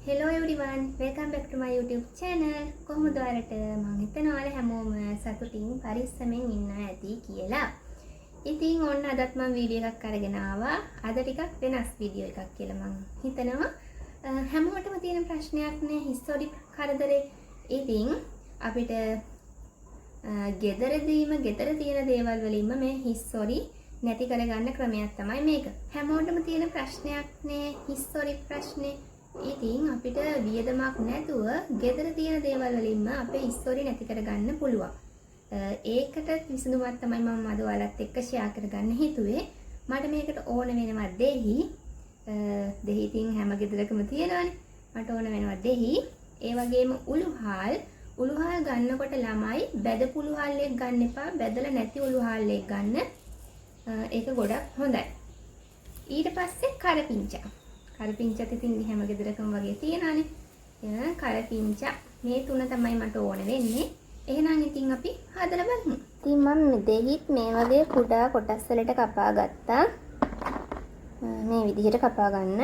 Hello everyone, welcome back to my YouTube channel. කොහොමද ඔයාලට මම හිතනවා ඔයාලා හැමෝම සතුටින් පරිස්සමෙන් ඉන්නවා ඇති කියලා. ඉතින් ඔන්න අදත් මම වීඩියෝ එකක් අරගෙන ආවා. අද ටිකක් වෙනස් වීඩියෝ එකක් කියලා මම හිතනවා. හැමෝටම තියෙන ප්‍රශ්නයක් නේ හිස්ටොරි කරදරේ. ඉතින් අපිට ගෙදර තියෙන දේවල් වලින්ම මේ හිස්ටොරි නැති කරගන්න ක්‍රමයක් තමයි මේක. හැමෝටම තියෙන ප්‍රශ්නයක් නේ හිස්ටොරි ප්‍රශ්නේ. ඉතින් අපිට වියදමක් නැතුව ගෙදර තියෙන දේවල් වලින්ම අපේ හිස්ටොරි නැති කරගන්න පුළුවන්. ඒකට විසඳුමක් තමයි මම අද ඔයාලත් එක්ක ෂෙයා කරගන්න හිතුවේ. මට මේකට ඕන වෙනවා දෙහි. දෙහි ඉතින් හැම ගෙදරකම තියෙනවානේ. මට ඕන වෙනවා දෙහි. ඒ වගේම උළුහාල් ගන්නකොට ළමයි බැදපු උළුහාල්ලෙක් ගන්න එපා. බැදලා නැති උළුහාල්ලෙක් ගන්න. ඒක ගොඩක් හොඳයි. ඊට පස්සේ කරපිංචා. කරපිංචත් ඉතින් හැම ගෙදරකම වගේ තියෙනවානේ. කරපිංචා මේ තුන තමයි මට ඕන වෙන්නේ. එහෙනම් ඉතින් අපි හදලා බලමු. ඉතින් මම දෙහිත් මේ වගේ කුඩා කොටස් වලට කපා ගත්තා. මේ විදිහට කපා ගන්න.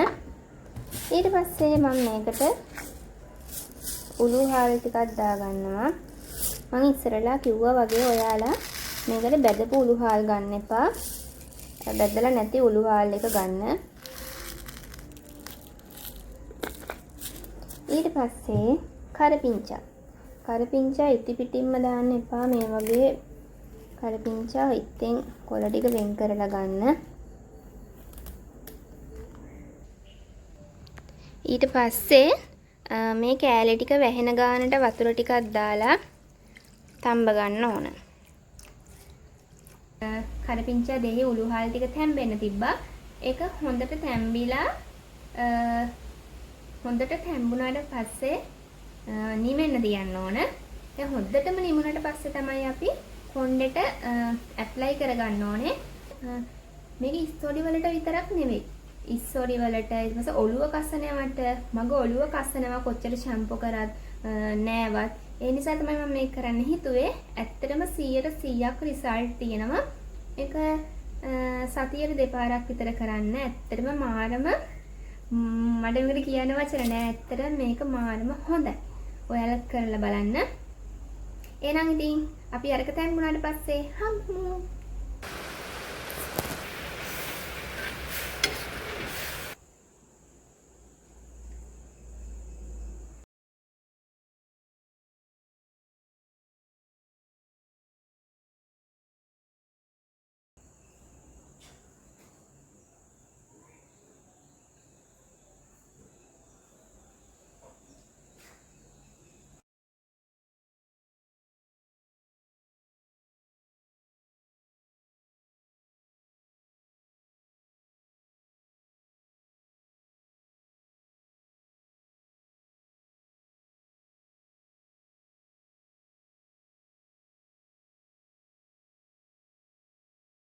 ඊට පස්සේ මම මේකට උළුහාල් ටිකක් දා ගන්නවා. මම ඉස්සරලා කිව්වා වගේ ඔයාලා මේකට බැදපු උළුහාල් ගන්න එපා. බැදලා නැති උළුහාල් එක ගන්න. ඊට පස්සේ කරපිංචා ඉති පිටින්ම දාන්න එපා. මේ වගේ කරපිංචා ඉතින් කොළ ටික වෙන් කරලා ගන්න. ඊට පස්සේ මේ කෑලි ටික වැහෙන ගානට වතුර ටිකක් දාලා තම්බ ගන්න ඕන. කරපිංචා දෙහි උළුහාල් ටික තැම්බෙන්න තිබ්බා. ඒක හොඳට තැම්බිලා හොඳට තැම්බුණාට පස්සේ නිවෙන්න තියන්න ඕන. දැන් හොඳටම නිමුණාට පස්සේ තමයි අපි කොණ්ඩෙට ඇප්ලයි කරගන්න ඕනේ. මේක ඉස්සොඩි වලට විතරක් නෙවෙයි. ඉස්සොඩි වලට ඊට පස්සේ ඔළුව කසනවට මග ඔළුව කසනවා කොච්චර ෂැම්පෝ කරත් නෑවත්. ඒ නිසා තමයි මම මේක කරන්න හිතුවේ. ඇත්තටම 100% රිසල්ට් තියෙනවා. ඒක සතියේ දෙපාරක් විතර කරන්න. ඇත්තටම මාරම මට මේකට කියන්න වචන නෑ. ඇත්තට මේක මාරම හොඳයි. ඔයාලත් කරලා බලන්න. එහෙනම් ඉතින් අපි අරක තැම්බුණාට පස්සේ හම්බුමු.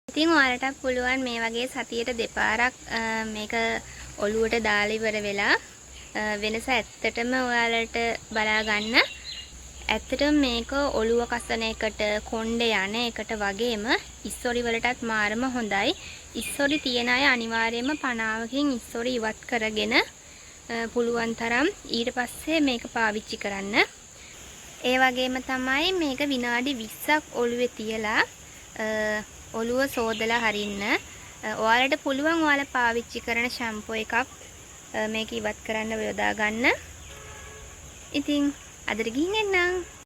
ඉතින් ඔයාලටත් පුළුවන් මේ වගේ සතියට දෙපාරක් මේක ඔළුවට දාලා ඉවර වෙලා වෙනස ඇත්තටම ඔයාලට බලා ගන්න. ඇත්තටම මේක ඔළුව කසන එකට කොණ්ඩේ යන එකට වගේම ඉස්සොරි වලටත් මාරම හොඳයි. ඉස්සොරි තියන අය අනිවාර්යයෙන්ම පනාවකින් ඉස්සොරි ඉවත් කරගෙන පුළුවන් තරම් ඊට පස්සේ මේක පාවිච්චි කරන්න. ඒ වගේම තමයි මේක විනාඩි 20ක් ඔළුවේ තියලා ඔළුව සෝදලා හරින්න. ඔයාලට පුළුවන් ඔයාලා පාවිච්චි කරන ෂැම්පෝ එකක් මේක ඉවත් කරන්න යොදා ගන්න. ඉතින් අදට ගිහින් එන්නම්.